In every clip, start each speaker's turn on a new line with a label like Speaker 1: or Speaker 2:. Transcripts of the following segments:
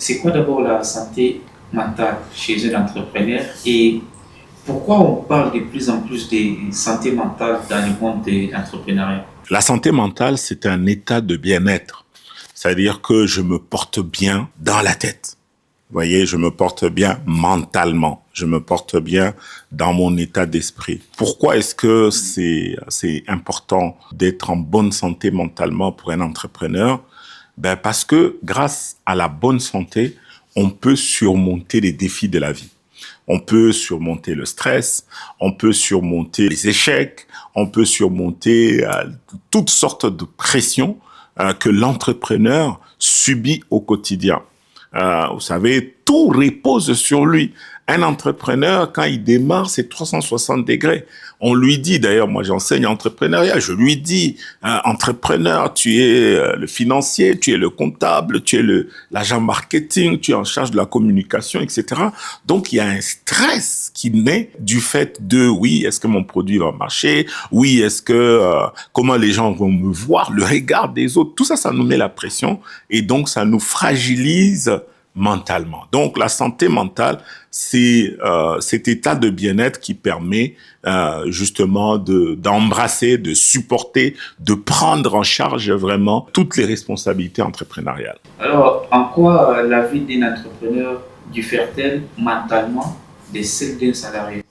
Speaker 1: c'est quoi d'abord la santé mentale chez un entrepreneur et pourquoi on parle de plus en plus de santé mentale dans le monde de l'entrepreneuriat?
Speaker 2: La santé mentale, c'est un état de bien-être. C'est-à-dire que je me porte bien dans la tête. Vous voyez, je me porte bien mentalement. Je me porte bien dans mon état d'esprit. Pourquoi est-ce que c'est important d'être en bonne santé mentalement pour un entrepreneur? Parce que grâce à la bonne santé, on peut surmonter les défis de la vie. On peut surmonter le stress, on peut surmonter les échecs, on peut surmonter toutes sortes de pressions que l'entrepreneur subit au quotidien. Vous savez, tout repose sur lui. Un entrepreneur, quand il démarre, c'est 360 degrés. On lui dit, d'ailleurs, moi j'enseigne entrepreneuriat, je lui dis, entrepreneur, tu es le financier, tu es le comptable, tu es l'agent marketing, tu es en charge de la communication, etc. Donc il y a un stress qui naît du fait de, oui, est-ce que mon produit va marcher? Oui, est-ce que, comment les gens vont me voir? Le regard des autres, tout ça, ça nous met la pression et donc ça nous fragilise mentalement. Donc la santé mentale, c'est cet état de bien-être qui permet justement d'embrasser, de supporter, de prendre en charge vraiment toutes les responsabilités entrepreneuriales.
Speaker 1: Alors, en quoi la vie d'un entrepreneur diffère-t-elle mentalement de celle d'un salarié?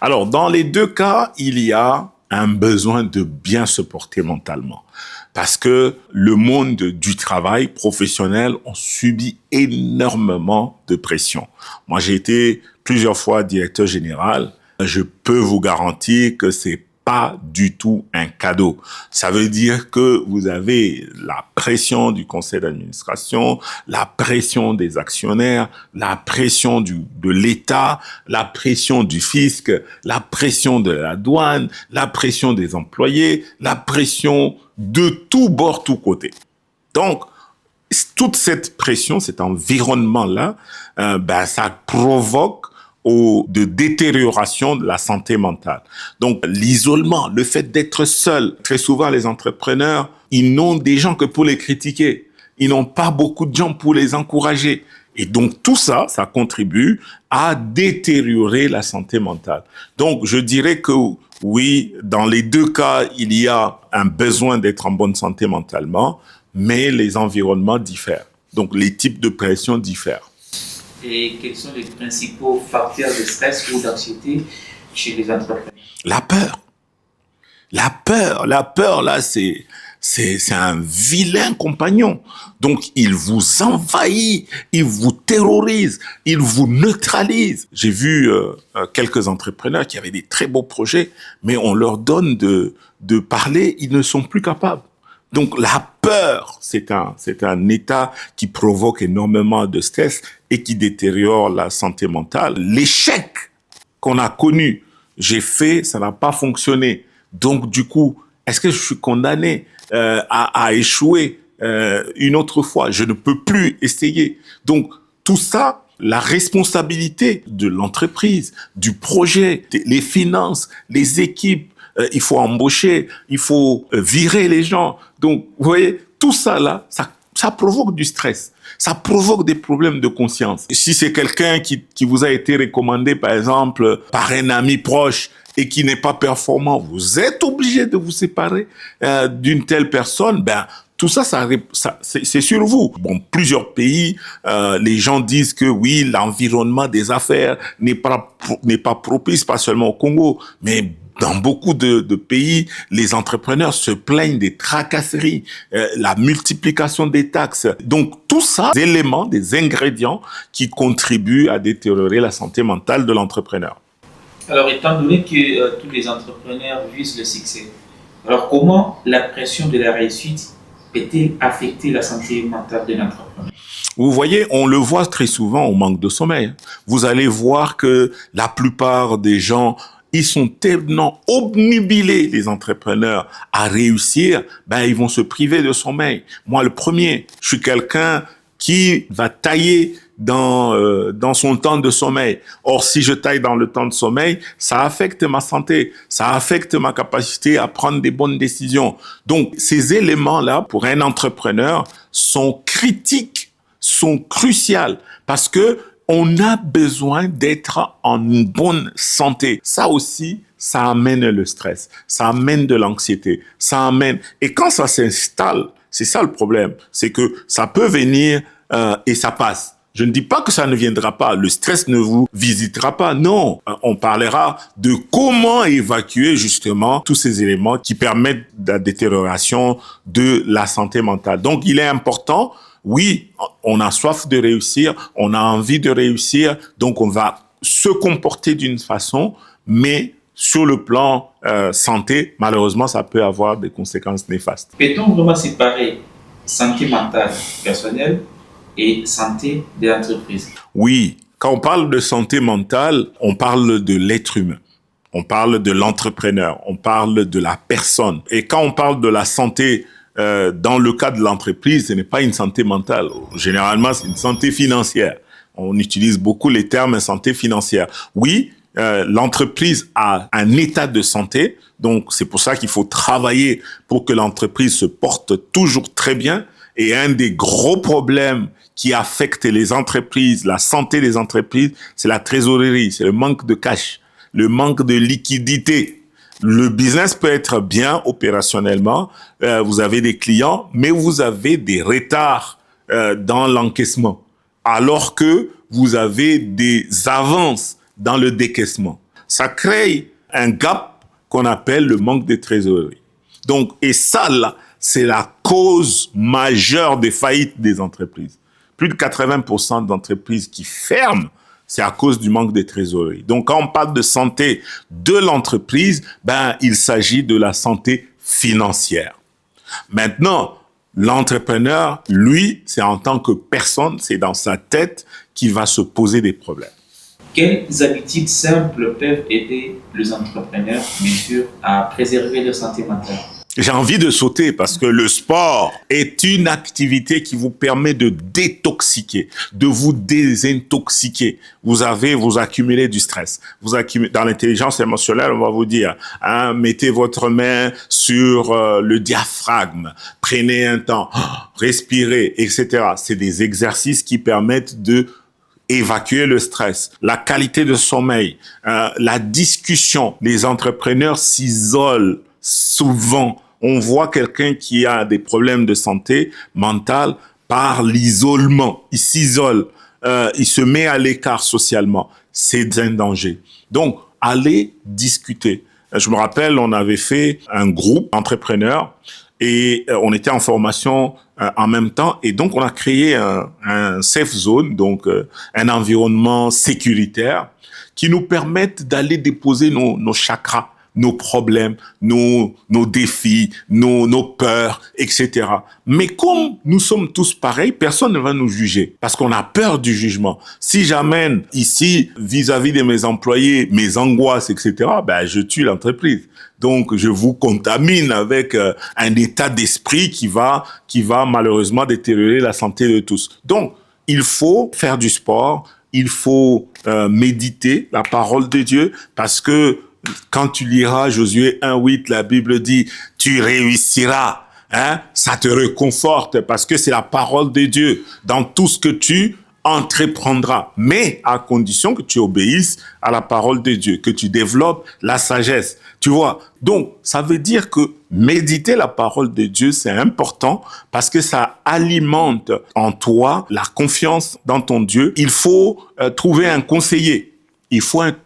Speaker 2: Alors, dans les deux cas, il y a un besoin de bien se porter mentalement. Parce que le monde du travail professionnel, on subit énormément de pression. Moi, j'ai été plusieurs fois directeur général. Je peux vous garantir que c'est pas du tout un cadeau. Ça veut dire que vous avez la pression du conseil d'administration, la pression des actionnaires, la pression de l'État, la pression du fisc, la pression de la douane, la pression des employés, la pression de tout bord, tout côté. Donc, toute cette pression, cet environnement-là, ça provoque de détérioration de la santé mentale. Donc, l'isolement, le fait d'être seul. Très souvent, les entrepreneurs, ils n'ont des gens que pour les critiquer. Ils n'ont pas beaucoup de gens pour les encourager. Et donc, tout ça, ça contribue à détériorer la santé mentale. Donc, je dirais que oui, dans les deux cas, il y a un besoin d'être en bonne santé mentalement, mais les environnements diffèrent. Donc, les types de pression diffèrent.
Speaker 1: Et quels sont les principaux facteurs de stress ou d'anxiété chez les entrepreneurs?
Speaker 2: La peur. La peur, là, c'est un vilain compagnon. Donc, il vous envahit, il vous terrorise, il vous neutralise. J'ai vu quelques entrepreneurs qui avaient des très beaux projets, mais on leur donne de parler, ils ne sont plus capables. Donc, la peur, c'est un état qui provoque énormément de stress et qui détériore la santé mentale. L'échec qu'on a connu, j'ai fait, ça n'a pas fonctionné. Donc, du coup, est-ce que je suis condamné à échouer une autre fois? Je ne peux plus essayer. Donc, tout ça, la responsabilité de l'entreprise, du projet, les finances, les équipes, il faut embaucher, il faut virer les gens. Donc, vous voyez, tout ça là, ça provoque du stress. Ça provoque des problèmes de conscience. Si c'est quelqu'un qui vous a été recommandé, par exemple, par un ami proche et qui n'est pas performant, vous êtes obligé de vous séparer d'une telle personne, tout ça, c'est sur vous. Bon, plusieurs pays, les gens disent que oui, l'environnement des affaires n'est pas propice, pas seulement au Congo, mais dans beaucoup de pays, les entrepreneurs se plaignent des tracasseries, la multiplication des taxes. Donc, tout ça, des éléments, des ingrédients qui contribuent à détériorer la santé mentale de l'entrepreneur.
Speaker 1: Alors, étant donné que tous les entrepreneurs visent le succès, alors comment la pression de la réussite peut-elle affecter la santé mentale de l'entrepreneur?
Speaker 2: Vous voyez, on le voit très souvent au manque de sommeil. Vous allez voir que la plupart des gens, ils sont tellement obnubilés, les entrepreneurs, à réussir, ils vont se priver de sommeil. Moi, le premier, je suis quelqu'un qui va tailler dans son temps de sommeil. Or, si je taille dans le temps de sommeil, ça affecte ma santé, ça affecte ma capacité à prendre des bonnes décisions. Donc, ces éléments-là, pour un entrepreneur, sont critiques sont cruciales parce que on a besoin d'être en une bonne santé. Ça aussi, ça amène le stress, ça amène de l'anxiété, ça amène... Et quand ça s'installe, c'est ça le problème, c'est que ça peut venir et ça passe. Je ne dis pas que ça ne viendra pas, le stress ne vous visitera pas, non. On parlera de comment évacuer justement tous ces éléments qui permettent la détérioration de la santé mentale. Donc, il est important, oui, on a soif de réussir, on a envie de réussir, donc on va se comporter d'une façon, mais sur le plan santé, malheureusement, ça peut avoir des conséquences néfastes.
Speaker 1: Peut-on vraiment séparer santé mentale personnelle et santé de l'entreprise?
Speaker 2: Oui, quand on parle de santé mentale, on parle de l'être humain. On parle de l'entrepreneur, on parle de la personne. Et quand on parle de la santé dans le cas de l'entreprise, ce n'est pas une santé mentale. Généralement, c'est une santé financière. On utilise beaucoup les termes santé financière. Oui, l'entreprise a un état de santé, donc c'est pour ça qu'il faut travailler pour que l'entreprise se porte toujours très bien. Et un des gros problèmes qui affecte les entreprises, la santé des entreprises, c'est la trésorerie, c'est le manque de cash, le manque de liquidité. Le business peut être bien opérationnellement, vous avez des clients, mais vous avez des retards dans l'encaissement, alors que vous avez des avances dans le décaissement. Ça crée un gap qu'on appelle le manque de trésorerie. Donc, et ça là, c'est la cause majeure des faillites des entreprises. Plus de 80% d'entreprises qui ferment, c'est à cause du manque de trésorerie. Donc, quand on parle de santé de l'entreprise, il s'agit de la santé financière. Maintenant, l'entrepreneur, lui, c'est en tant que personne, c'est dans sa tête qu'il va se poser des problèmes.
Speaker 1: Quelles habitudes simples peuvent aider les entrepreneurs, bien sûr, à préserver leur santé mentale?
Speaker 2: J'ai envie de sauter parce que le sport est une activité qui vous permet de détoxiquer, de vous désintoxiquer. Vous accumulez du stress. Dans l'intelligence émotionnelle, on va vous dire, mettez votre main sur le diaphragme, prenez un temps, respirez, etc. C'est des exercices qui permettent de évacuer le stress, la qualité de sommeil, la discussion. Les entrepreneurs s'isolent souvent. On voit quelqu'un qui a des problèmes de santé mentale par l'isolement. Il s'isole, il se met à l'écart socialement. C'est un danger. Donc, allez discuter. Je me rappelle, on avait fait un groupe d'entrepreneurs et on était en formation en même temps. Et donc, on a créé un safe zone, donc un environnement sécuritaire qui nous permette d'aller déposer nos chakras, nos problèmes, nos défis, nos peurs, etc. Mais comme nous sommes tous pareils, personne ne va nous juger parce qu'on a peur du jugement. Si j'amène ici, vis-à-vis de mes employés, mes angoisses, etc., je tue l'entreprise. Donc, je vous contamine avec un état d'esprit qui va malheureusement détériorer la santé de tous. Donc, il faut faire du sport, il faut méditer la parole de Dieu parce que quand tu liras Josué 1:8, la Bible dit « Tu réussiras ». Ça te réconforte parce que c'est la parole de Dieu dans tout ce que tu entreprendras, mais à condition que tu obéisses à la parole de Dieu, que tu développes la sagesse. Tu vois, donc ça veut dire que méditer la parole de Dieu, c'est important parce que ça alimente en toi la confiance dans ton Dieu. Il faut trouver un conseiller.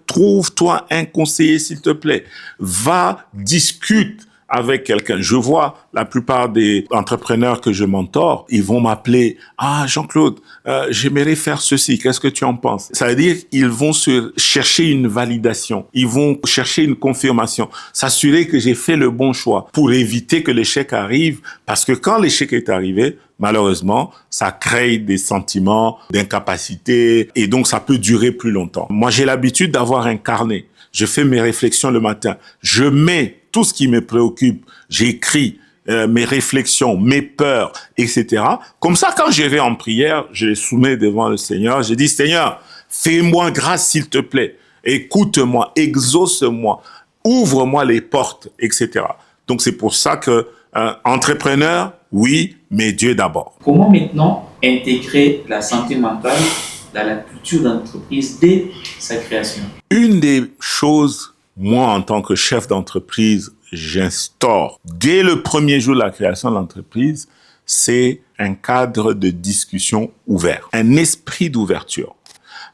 Speaker 2: Trouve-toi un conseiller, s'il te plaît. Va, discute avec quelqu'un. Je vois la plupart des entrepreneurs que je mentor, ils vont m'appeler « Ah, Jean-Claude, j'aimerais faire ceci, qu'est-ce que tu en penses ?» Ça veut dire qu'ils vont se chercher une validation, ils vont chercher une confirmation, s'assurer que j'ai fait le bon choix pour éviter que l'échec arrive, parce que quand l'échec est arrivé, malheureusement, ça crée des sentiments d'incapacité et donc ça peut durer plus longtemps. Moi, j'ai l'habitude d'avoir un carnet. Je fais mes réflexions le matin. Je mets tout ce qui me préoccupe. J'écris mes réflexions, mes peurs, etc. Comme ça, quand je vais en prière, je les soumets devant le Seigneur. Je dis, Seigneur, fais-moi grâce, s'il te plaît. Écoute-moi, exauce-moi, ouvre-moi les portes, etc. Donc, c'est pour ça que entrepreneur, oui, mais Dieu d'abord.
Speaker 1: Comment maintenant intégrer la santé mentale dans la culture d'entreprise dès sa création?
Speaker 2: Une des choses, moi, en tant que chef d'entreprise, j'instaure dès le premier jour de la création de l'entreprise, c'est un cadre de discussion ouvert, un esprit d'ouverture.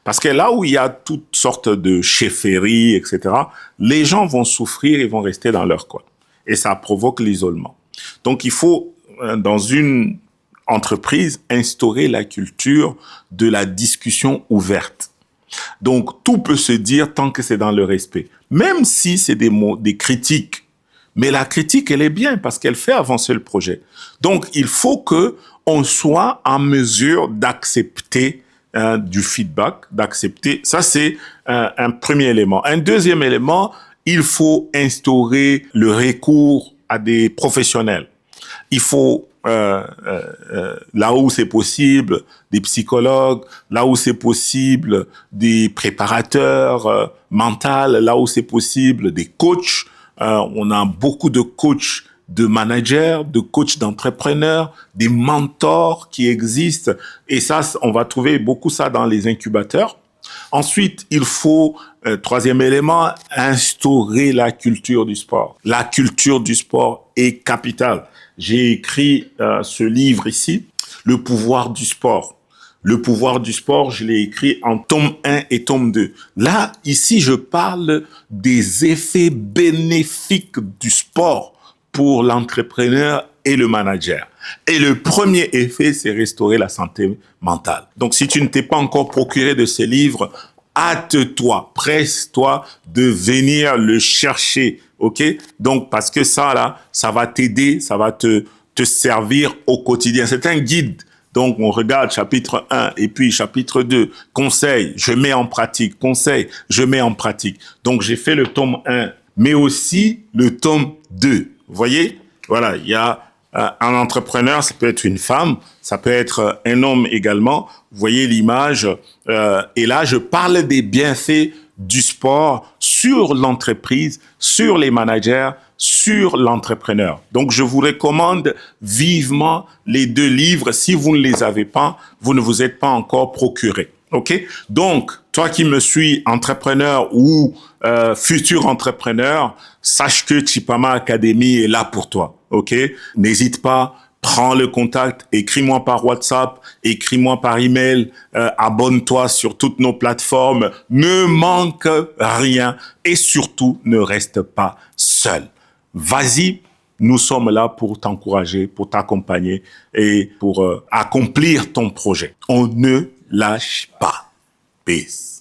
Speaker 2: Parce que là où il y a toutes sortes de chefferies, etc., les gens vont souffrir et vont rester dans leur coin. Et ça provoque l'isolement. Donc, il faut, dans une entreprise, instaurer la culture de la discussion ouverte. Donc, tout peut se dire tant que c'est dans le respect. Même si c'est des mots, des critiques. Mais la critique, elle est bien parce qu'elle fait avancer le projet. Donc, il faut que on soit en mesure d'accepter du feedback, d'accepter. Ça, c'est un premier élément. Un deuxième élément, il faut instaurer le recours à des professionnels. Il faut, là où c'est possible, des psychologues, là où c'est possible, des préparateurs mentaux, là où c'est possible, des coachs. On a beaucoup de coachs de managers, de coachs d'entrepreneurs, des mentors qui existent. Et ça, on va trouver beaucoup ça dans les incubateurs. Ensuite, il faut, troisième élément, instaurer la culture du sport. La culture du sport est capitale. J'ai écrit ce livre ici, Le pouvoir du sport. Le pouvoir du sport, je l'ai écrit en tome 1 et tome 2. Là, ici, je parle des effets bénéfiques du sport pour l'entrepreneur et le manager. Et le premier effet, c'est restaurer la santé mentale. Donc, si tu ne t'es pas encore procuré de ces livres, hâte-toi, presse-toi de venir le chercher, ok? Donc, parce que ça, là, ça va t'aider, ça va te servir au quotidien. C'est un guide. Donc, on regarde chapitre 1 et puis chapitre 2, conseil, je mets en pratique, conseil, je mets en pratique. Donc, j'ai fait le tome 1, mais aussi le tome 2. Vous voyez? Voilà, il y a un entrepreneur, ça peut être une femme, ça peut être un homme également. Vous voyez l'image. Et là, je parle des bienfaits du sport sur l'entreprise, sur les managers, sur l'entrepreneur. Donc, je vous recommande vivement les deux livres. Si vous ne les avez pas, vous ne vous êtes pas encore procuré. OK? Donc, toi qui me suis, entrepreneur ou futur entrepreneur, sache que Chipama Academy est là pour toi. OK? N'hésite pas. Prends le contact, écris-moi par WhatsApp, écris-moi par email, abonne-toi sur toutes nos plateformes, ne manque rien et surtout ne reste pas seul. Vas-y, nous sommes là pour t'encourager, pour t'accompagner et pour accomplir ton projet. On ne lâche pas. Peace.